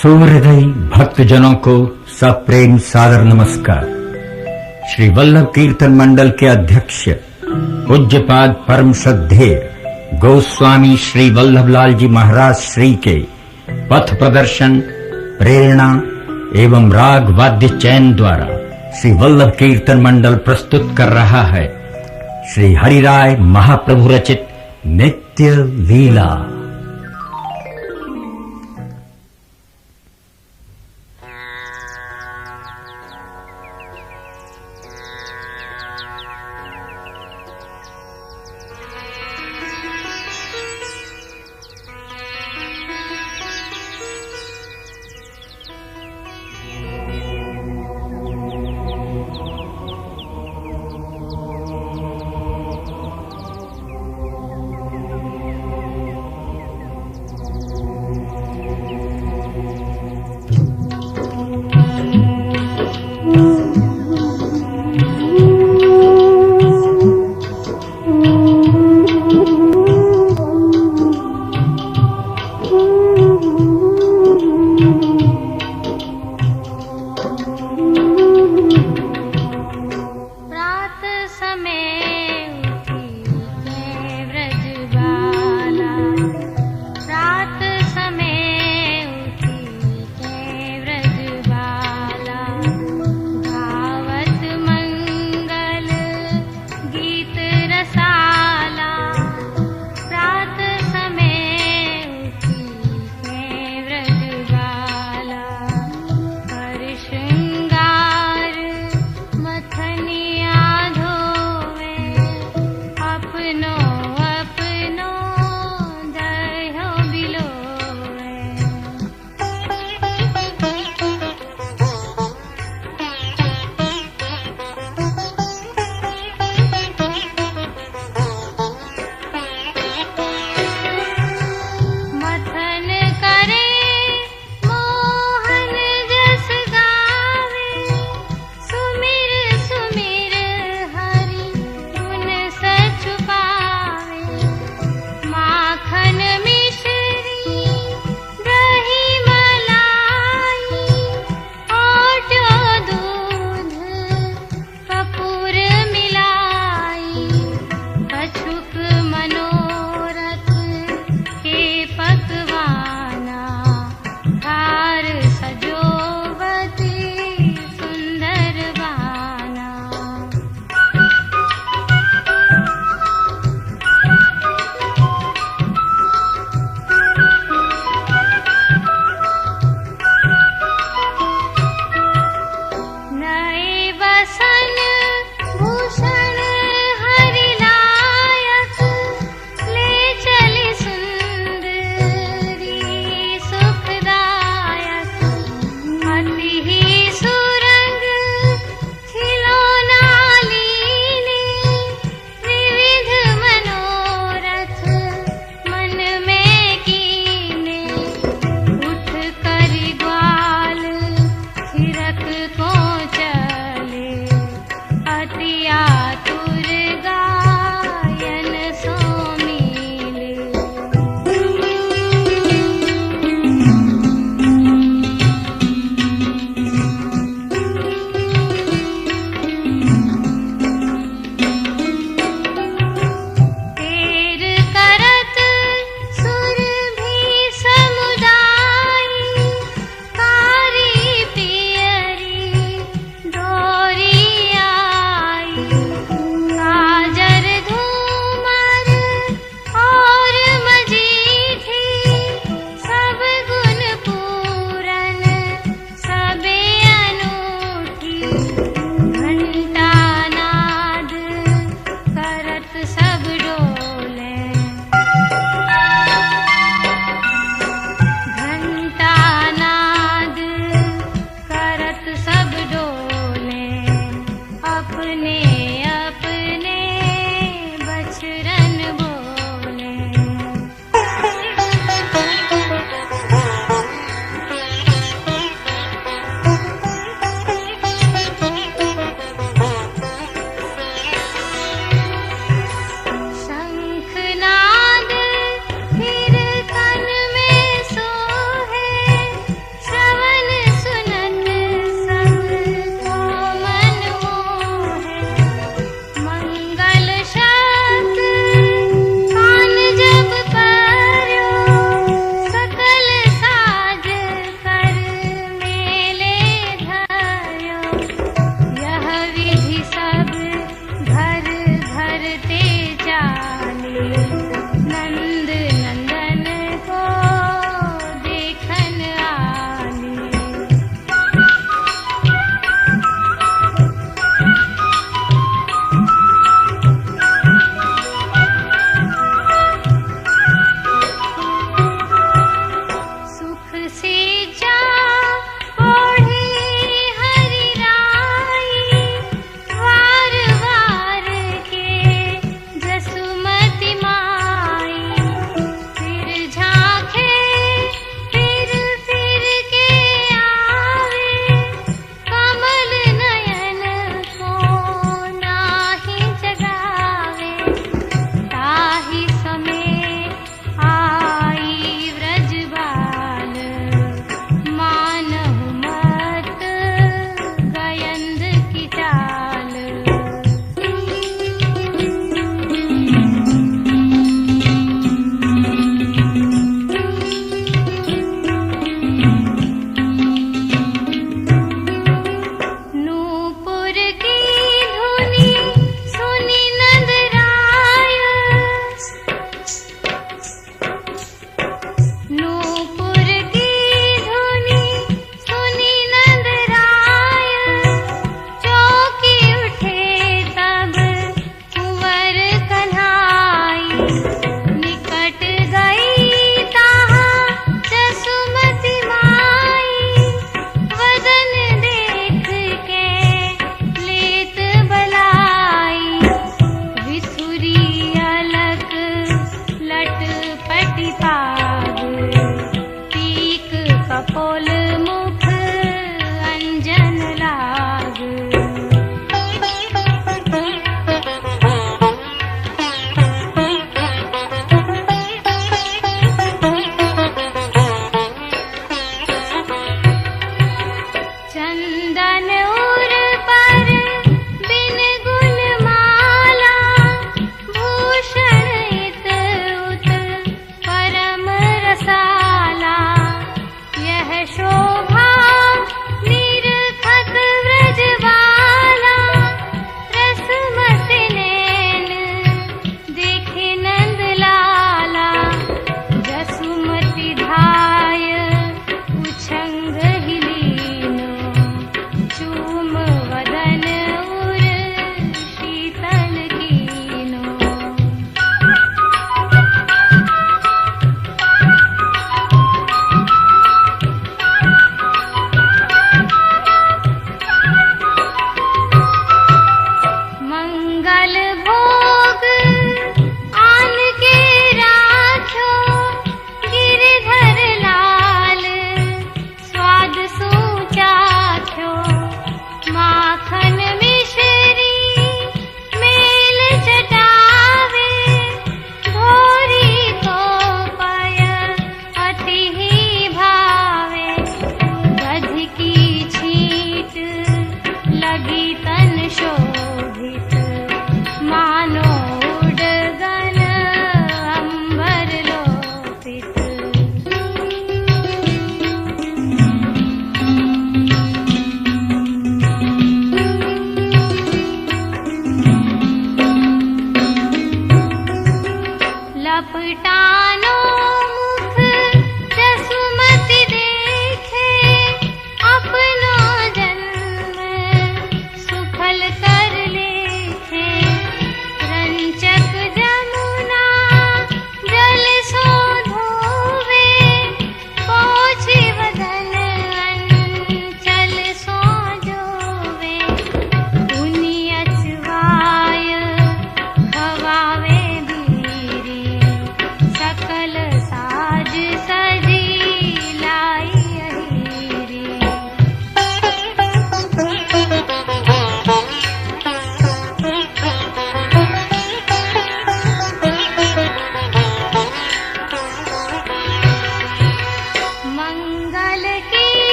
सुहृदय भक्तजनों को सप्रेम सादर नमस्कार। श्री वल्लभ कीर्तन मंडल के अध्यक्ष पूज्यपाद परम श्रद्धेय गोस्वामी श्री वल्लभलाल जी महाराज श्री के पथ प्रदर्शन, प्रेरणा एवं राग वाद्य चयन द्वारा श्री वल्लभ कीर्तन मंडल प्रस्तुत कर रहा है श्री हरिराय महाप्रभु रचित नित्य लीला।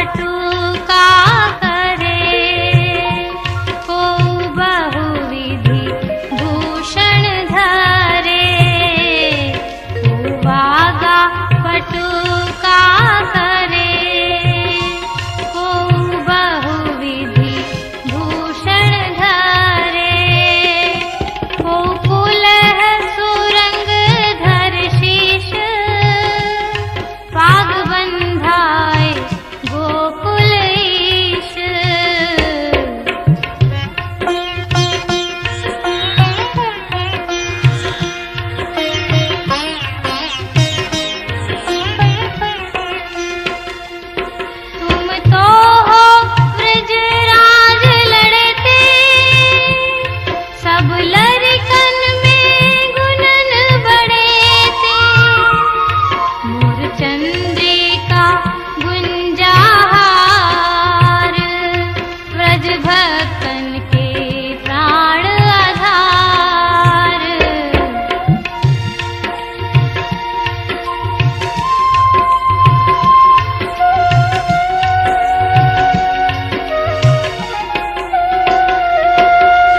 पटुका करे, को बहुविधि भूषण धरे, को वागा पटुका करे, को बहुविधि भूषण धरे, को कुलह सुरंग धर शीश, पाग बंधाए गोकुल ईश। तुम तो हो ब्रजराज लड़ते, सब लड़कन में गुणन बढ़ेते, मोर चंद्रिका गुंजाहार, व्रज भक्तन के प्राण आधार।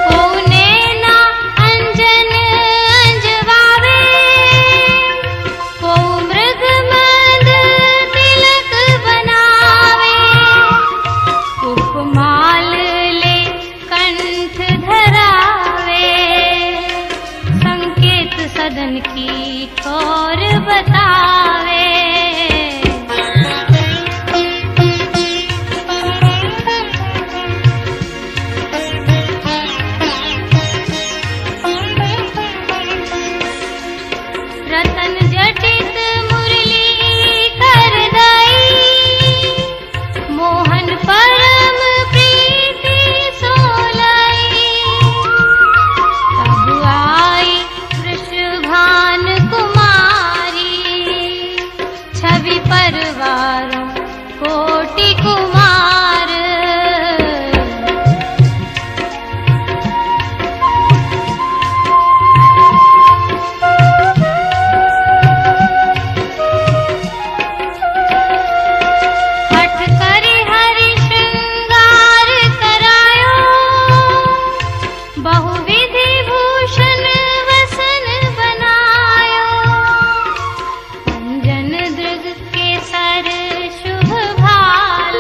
को नैना अंजन अंजवावे, को मृग मद तिलक बनावे, उपमाल ले कंठ धरावे, संकेत सदन की ठोर बतावे। रतन जटित मुरली कर दई, मोहन परम प्रीति सोलई, तब आई वृषभान कुमारी, छवि परवारों कोटि कुमार। हठ करि हरि श्रृंगार करायो, बहुविधि भूषण वसन बनायो, अंजन दृग केसर शुभ भाल,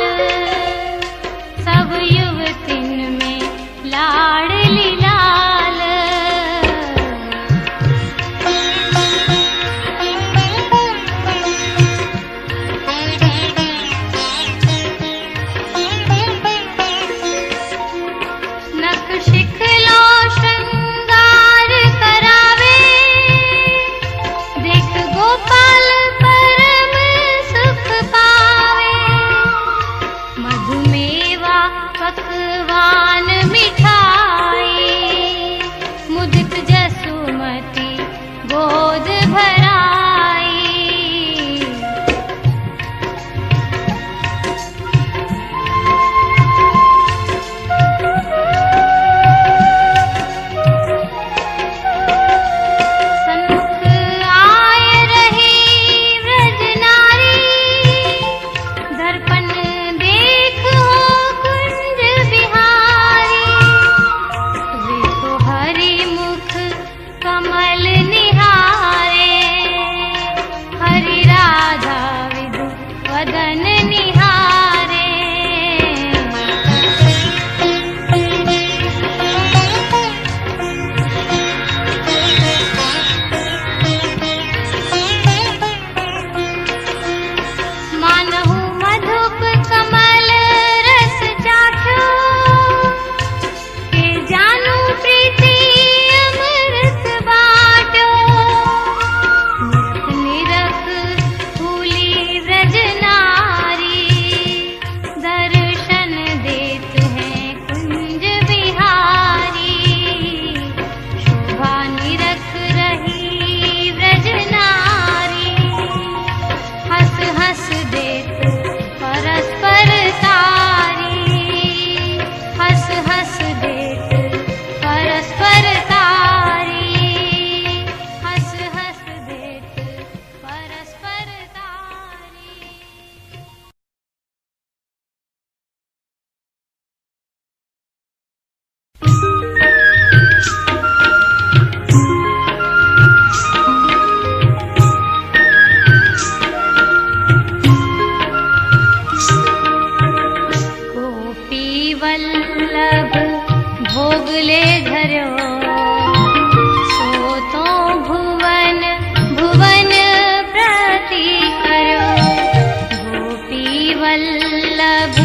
वल्लभ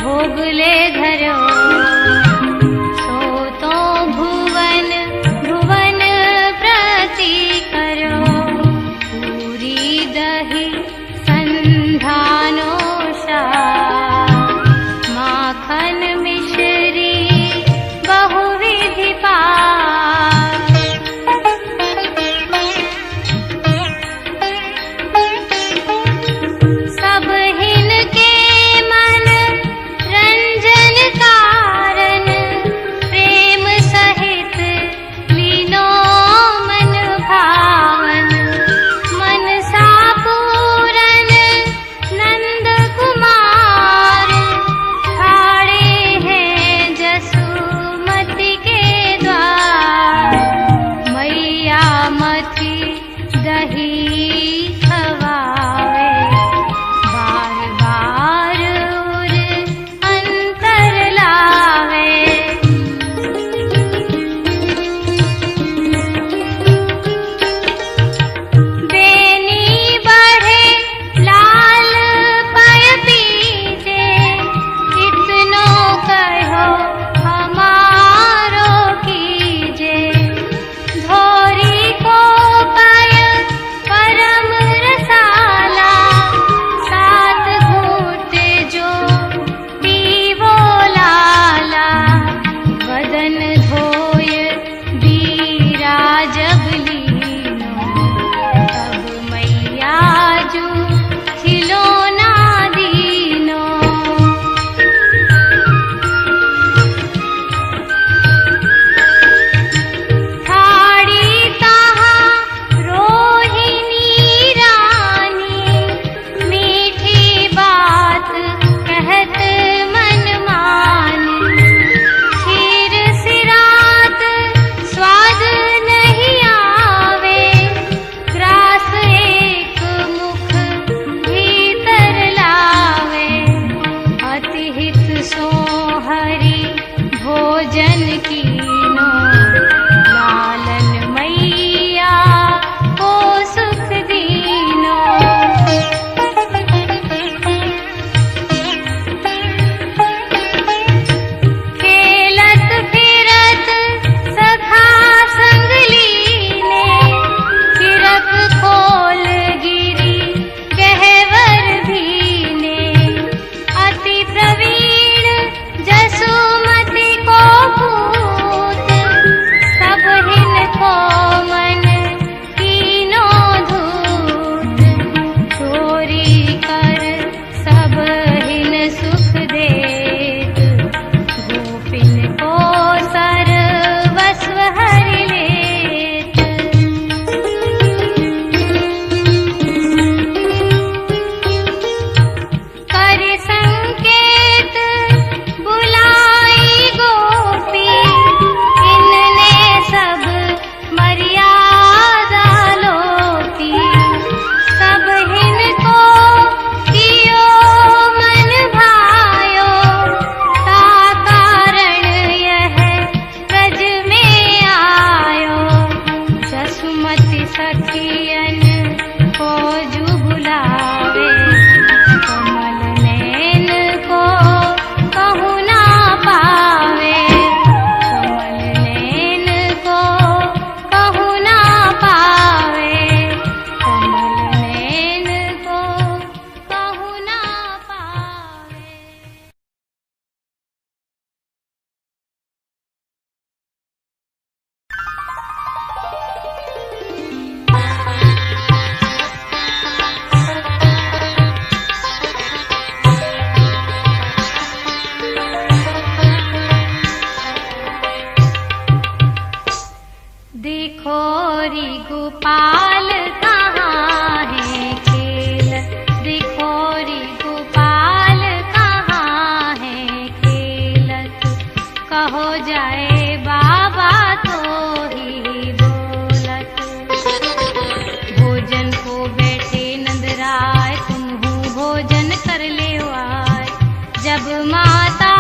भोगले धरो सो तो भुवन भुवन प्रति करो पूरी दही संधानो माखन मिश्री बहुविधि पाक सब हिन के मन रंजन कारण प्रेम सहित लीनो मन भावन मन सा पूरन नंद कुमार खाड़े हैं जसुमति के द्वार मैया मथी दही खवावे बार बार उर अंतर लावे बेनी बढ़े लाल पय पीते इतनो कहो हमारो कीजे धोरी को पय परम रसाला सात घूटे जो पीवो लाला वदन धोय बीरा जब लीनो तब मैया जू खिलौना दीनो थाड़ी तहाँ रोहिणी रानी मीठी बात कहत मन मानी खीर सिरात स्वाद नहीं आवे ग्रास एक मुख भीतर लावे अति हित सो हरि भोजन कीनो लालन मैया को सुख दीनो खेलत फिरत सखा संग लीने फिरक खोल गिरी गहवर भीने अति प्रवीण जसुमति को पूत सब हिन को मन कीनो धूत चोरी कर सब हिन सुख देत गोपिन को सर्वस्व हरि लेत कर संकेत बुलाई गोपी इनने सब मर्यादा लोपी सब हिन को कियो मन भायो ता कारण यह ब्रज में आयो जसुमति सखियन को जू बुलावे कमल नैन को कहू ना पावे कमल नैन को कहू ना पावे कमल नैन को कहू ना पावे देखो री गोपाल कहाँ है खेल देखो री गोपाल कहाँ है खेलत कहो जाए बाबा तो ही बोलत भोजन को बैठे नंदराय तुम भोजन कर ले आय जब माता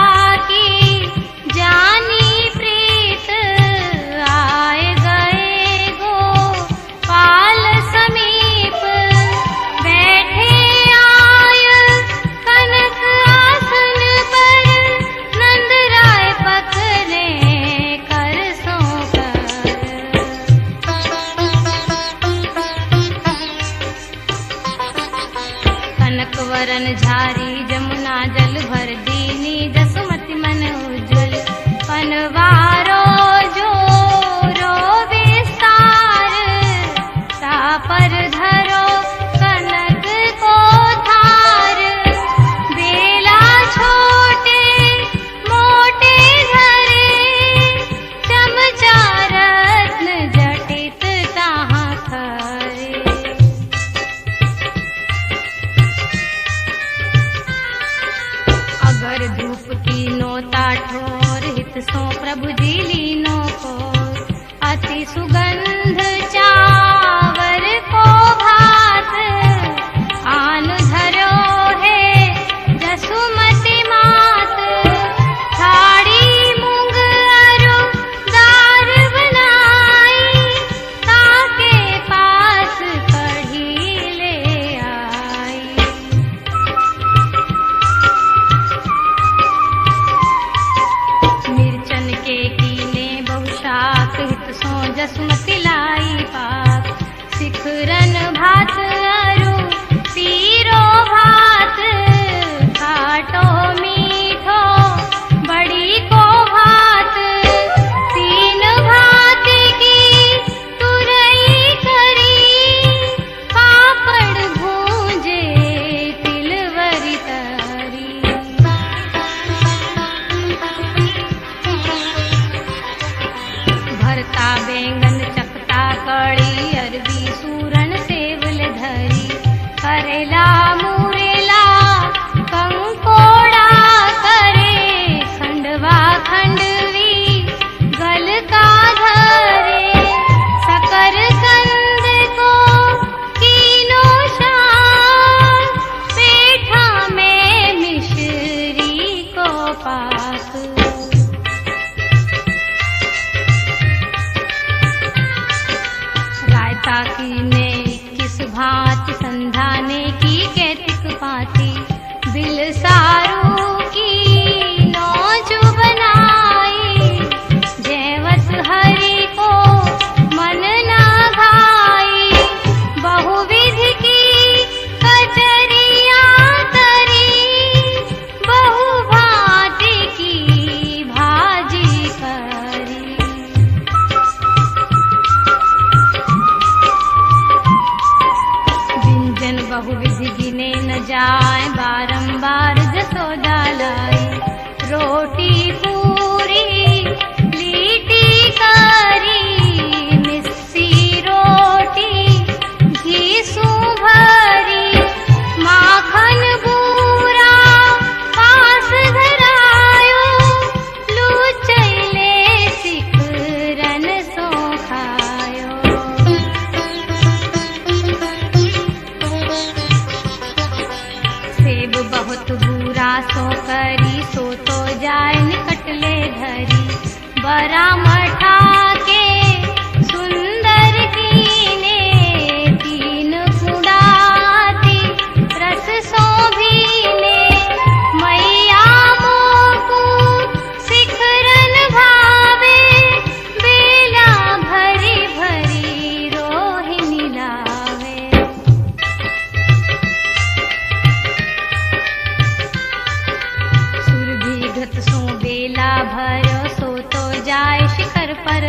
की जानी प्रीत आए गए गोपाल समीप बैठे आय कन जमुना जल भर दीनी जसुमति मन उज्जवल पनवारो जो रो विस्तार ता पर धरो कनक को थार बेला छोटे मोटे धरे चमचा रत्न जटित ताहाँ खरे अगर धूप की नोता ठोर हित सो प्रभु जी लीनो को अति सुगंध चावर को भात आन धरो है जसुमति मात थाड़ी मूंग अरु दार बनाई ताके पास कढ़ी ले आई मिर्चन के कीने बहुशाक हित सो जसुमति लाई पाक सिखरन भात अरु पीरो भात खाटो मीठो बड़ी को भात तीन भात की तुरई करी पापड़ भूंजे तिलवरी तरी भरता बैंगन चपटा कड़ी अरबी सूरन सेवल धरी करेला मुरेला कंकोड़ा करे खंडवा खंडवी गल का धरे सकर कंद को कीनो शाम पेठा में मिश्री को पाक रायता की ने 21 भांति संधाने की कैतिक पाती बिल सारू की नौजु बनाई जैवत हरि को मन ना घाई बहुविधि की कचरिया तरी बहु भांति की भाजी करी व्यंजन बहुविधि गिने न जाए बारंबार जसोदा लाई रोटी पूरी लीटी करी मिस्सी रोटी घी सू भरी माखन बूरा पास धरायो लूचैले सिखरन सो खायो सेब बहुत बुरा सो करी सो तो जाय निकट ले धरी बरा मठा के सुंदर कीने तीन कुड़ाती रस सो भीने मैया मोकू सिखरन भावे बेला भरी भरी रोहिणी लावे सुरभि घत सो बेला भरो सो तो जाय शिखर पर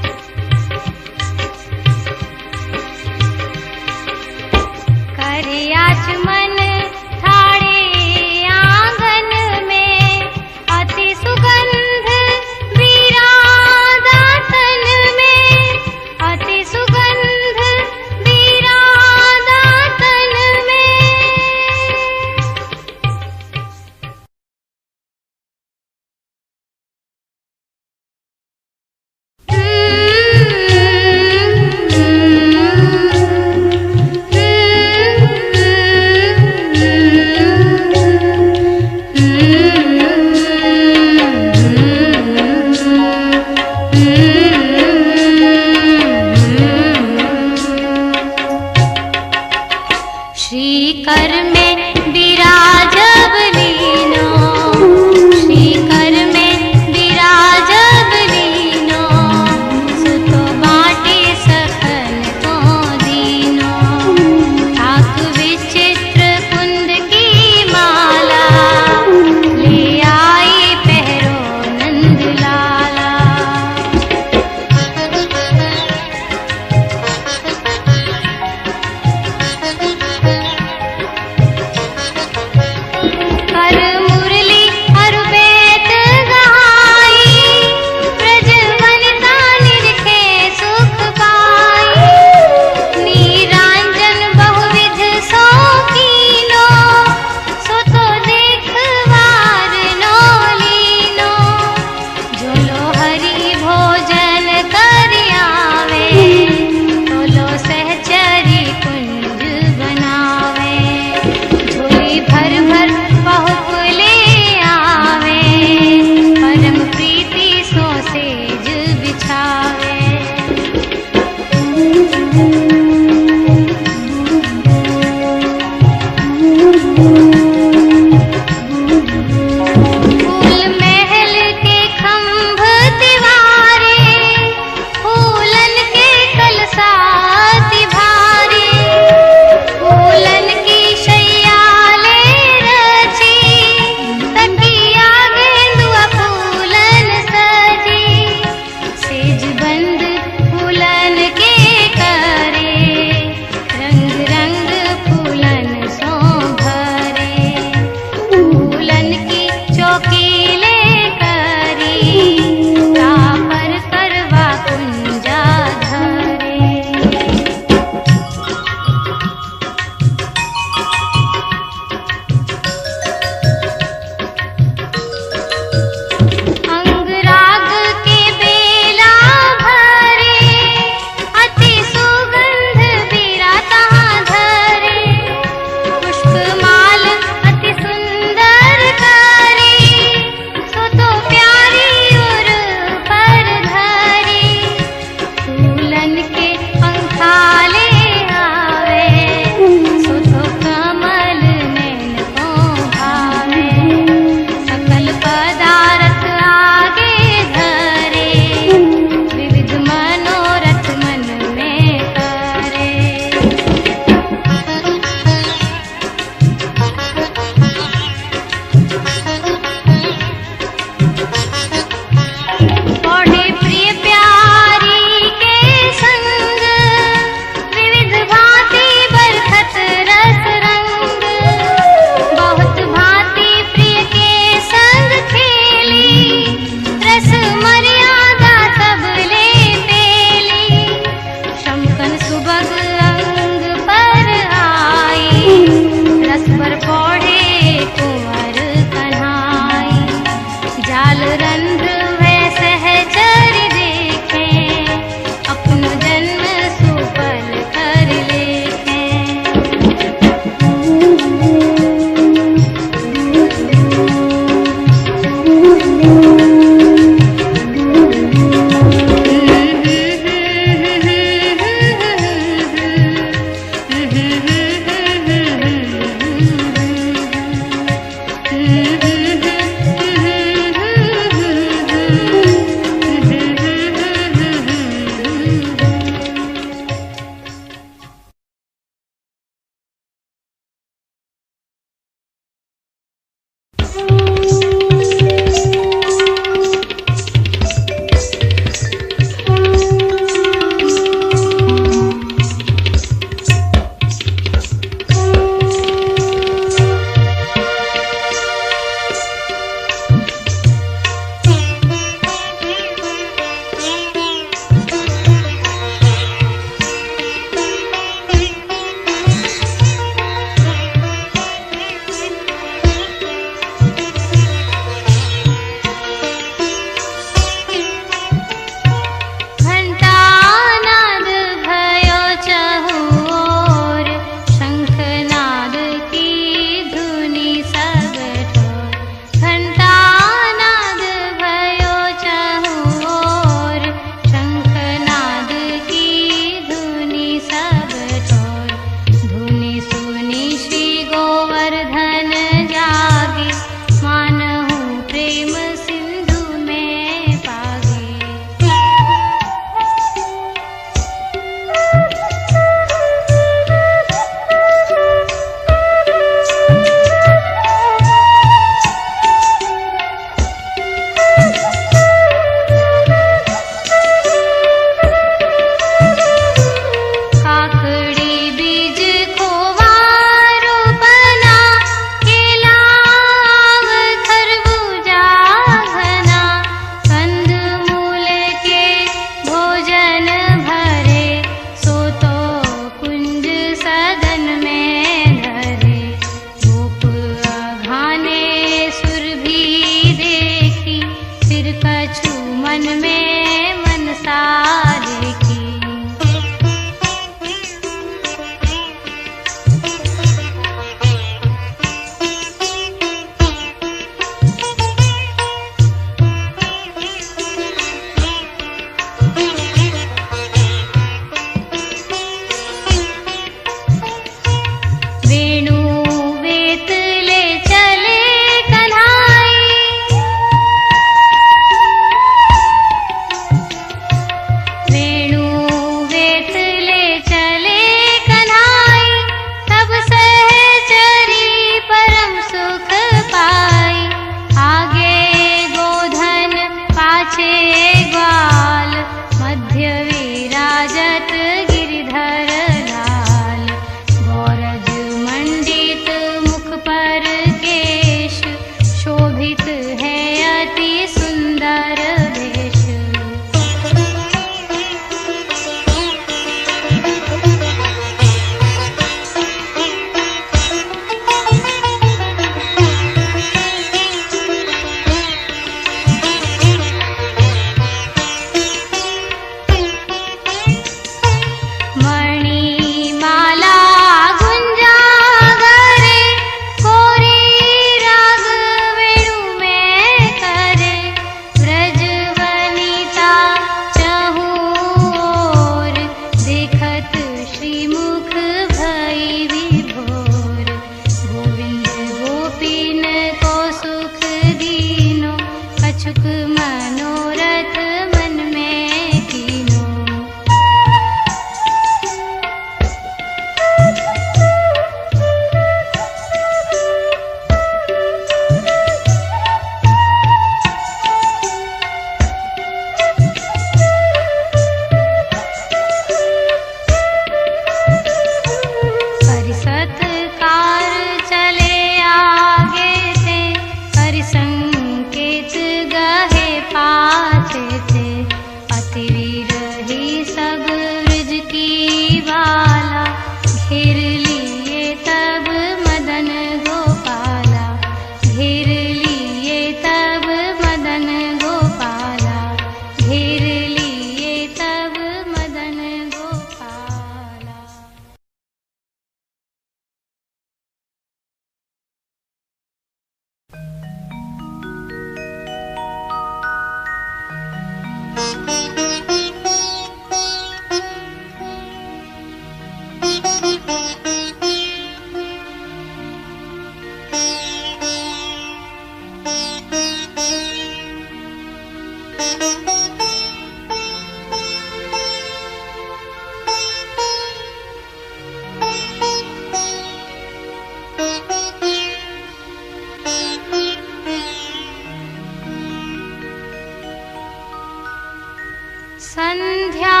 संध्या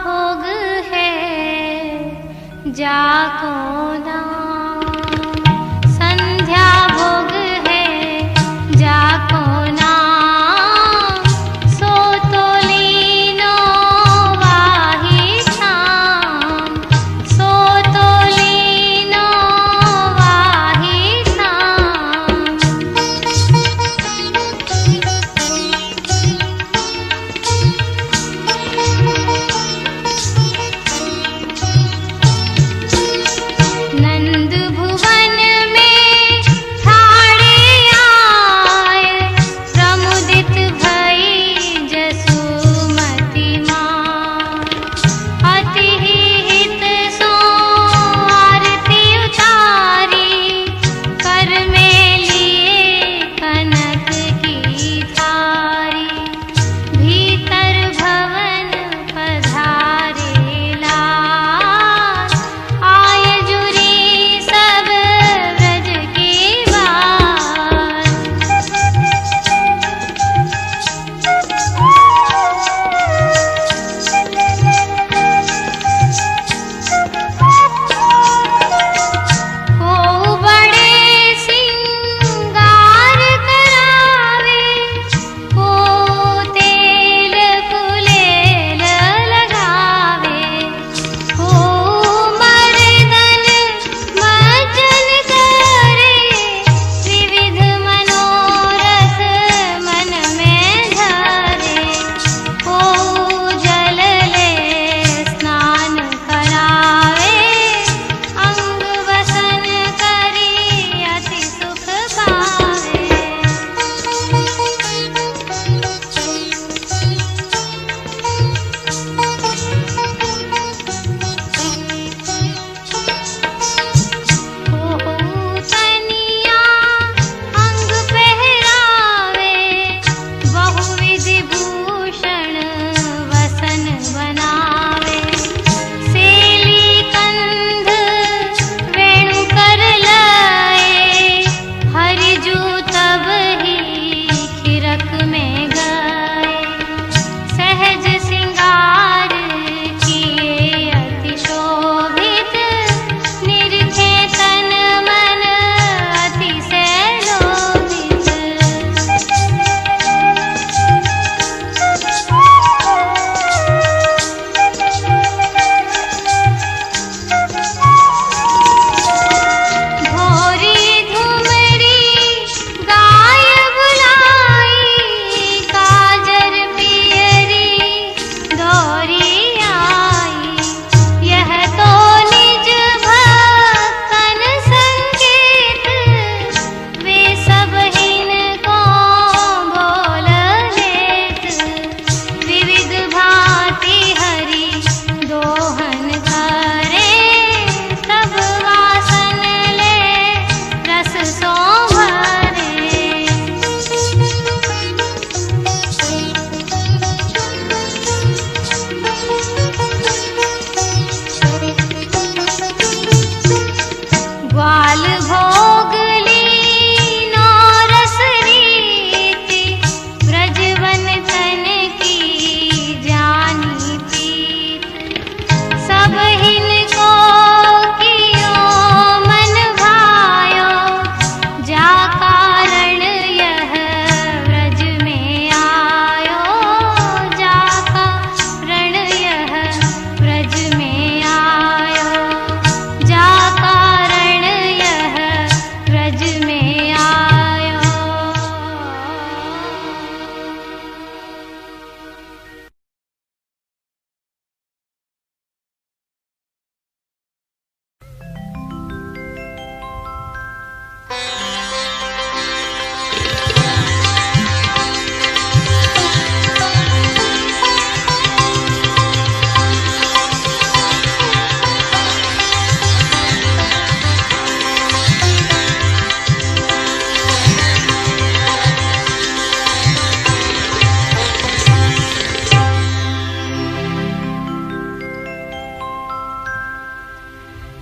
भोग है जाको नाम, संध्या भोग है जाको नाम, सो तो लीनो वाही शाम, सो तो लीनो वाही शाम। नंद भुवन में ठाड़े आए, प्रमुदित भई जसुमती माँ, अति हित सो आरती उतारी, कर में लिए कनक की थारी, भीतर भवन पधारे लाल, आय जुरी सब व्रज की बात। को बड़े सिंगार करावे, को तेल फुलेल लगावे, को मर्दन मज्जन करे, त्रिविध मनोरथ मन में धरे, को जल ले स्नान करावे, अंग वसन करी अति सुख पावे। तनिया अंग पहरावे, बहुविधि भूषण वसन बनावे, सेली कंध वेणु कर लाए, हरिजू तब ही खिरक में गए, सहज सिंगार किए अति शोभित, निरखे तन मन अति से लोभित। भोरी धुमरी गाय बुलाई, काजर पियरी दौरी आई, यह तो निज भक्तन संकेत, वे सब हिनको बोल लेत, विविध भांति हरि दोहन करे, तब वासन ले रस सो भरे। ग्वाल भोग लीनो रस रीति, ब्रजवन तन की जानी प्रीत, सब हिनको कियो मन भायो, जा कारण यह व्रज में आयो, जा कारण यह व्रज में आयो, जा कारण यह व्रज में आयो।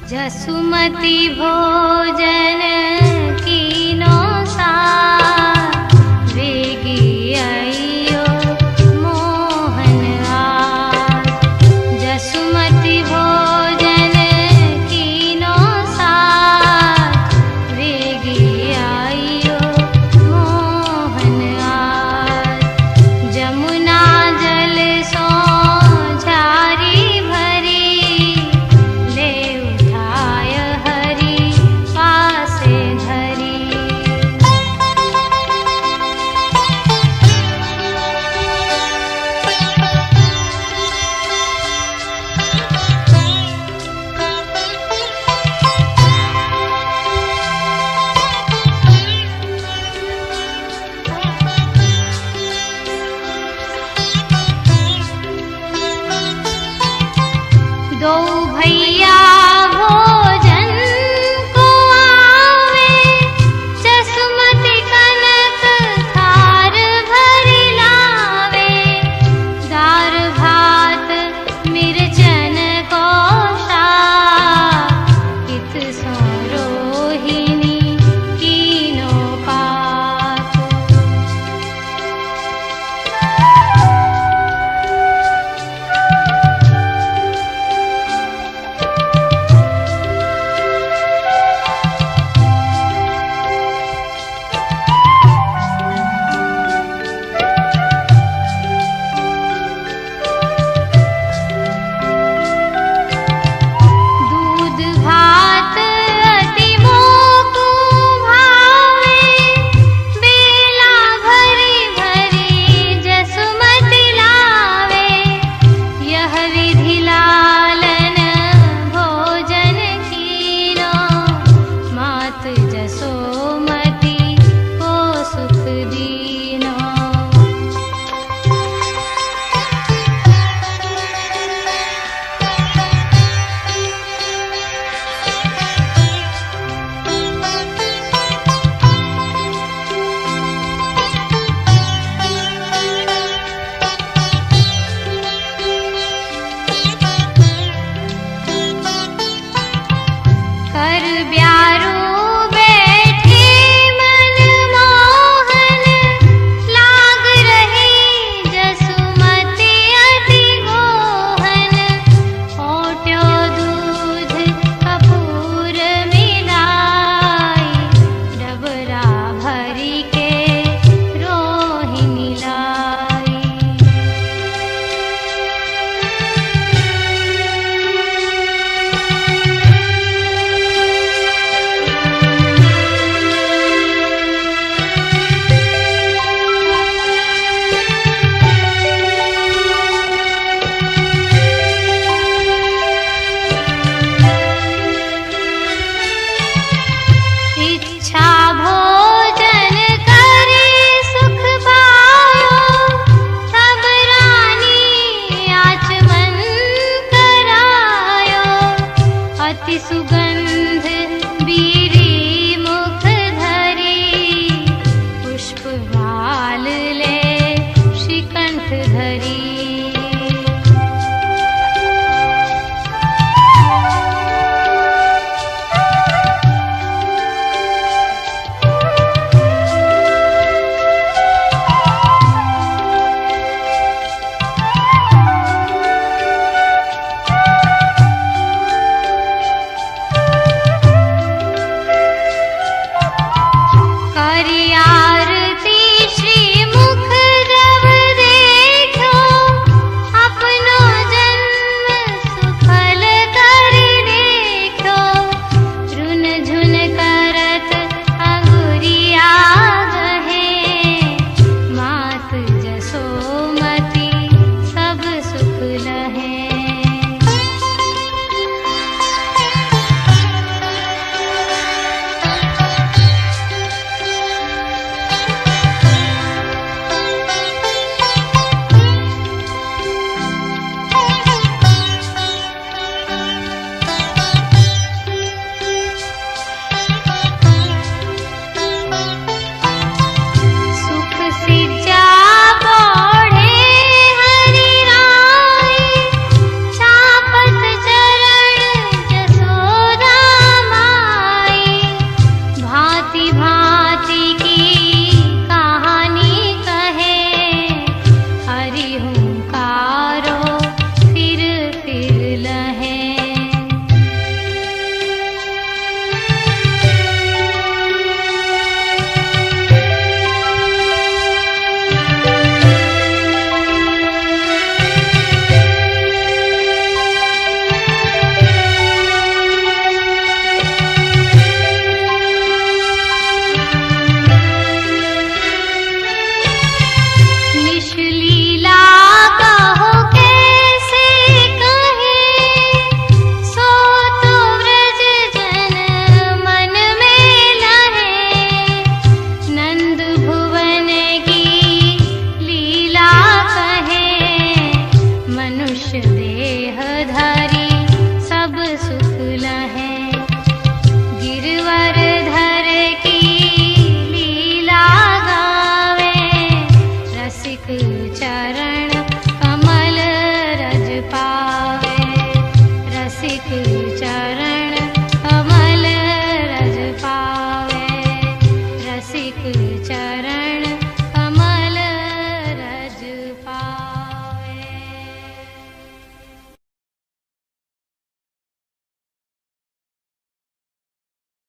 जसुमती भोजन कीनो सार, वेगी आइयो मोहन दो भई